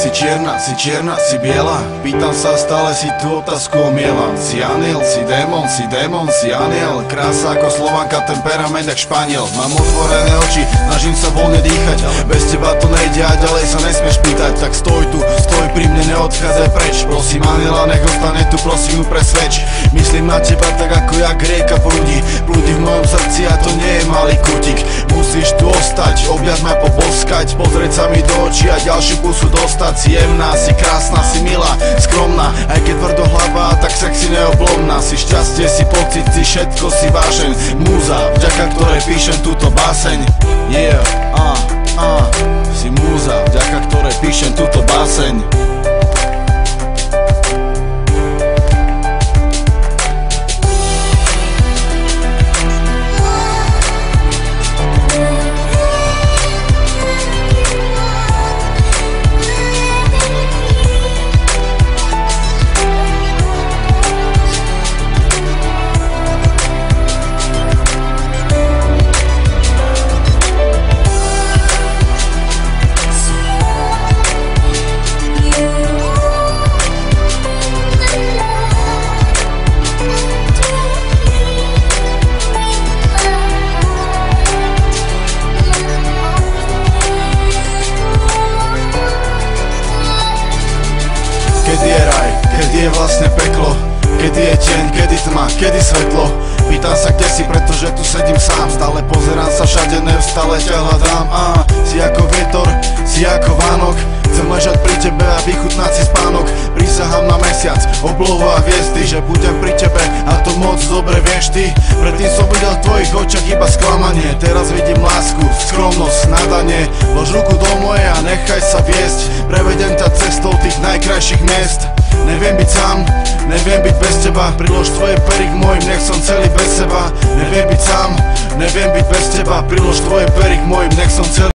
Si čierna, si biela. Pýtam sa, stále si tú otázku omielam. Si aniel, si démon, si aniel. Krása ako Slovanka, temperament jak Španiel. Mám otvorené oči, snažím sa voľne dýchať, ale bez teba to nejde a ďalej sa nesmieš pýtať. Tak stoj tu, stoj pri mne, neodchádzaj preč. Prosím aniela, nech ostane tu, prosím ju presvedč. Myslím na teba tak ako jak rieka prúdi v mojom srdci a to nie je malý kútik. Musíš tu ostať, objať ma, poboskať, pozrieť sa mi do očí a ďalšiu pusu dostať. Si jemná, si krásna, si milá, skromná, aj keď tvrdohlava, tak sexy neoblomná. Si šťastie, si pocit, si všetko, si vášeň. Múza, vďaka ktorej píšem túto báseň. Yeah, si múza, vďaka ktorej píšem túto báseň. Kedy je raj, kedy je vlastne peklo, kedy je deň, kedy tma, kedy svetlo. Pýtam sa, kde si, pretože tu sedím sám. Stále pozerám sa všade, neustále ťa hľadám. Si ako vietor, si ako Vánok. Chcem ležať pri tebe a vychutnať si spánok. Prisahám na mesiac, oblohu a hviezdy, že budem pri tebe a to moc dobre vieš ty. Predtým som videl v tvojich očiach iba sklamanie, teraz vidím lásku, skromnosť, nadanie. Lož ruku do mojej a nechaj sa viesť, prevedem ťa cestou tých najkrajších miest. Neviem byť sám, neviem byť bez teba, prilož tvoje pery k mojim, nech som celý bez seba. Neviem byť sám, neviem byť bez teba, prilož tvoje pery k mojim, nech som celý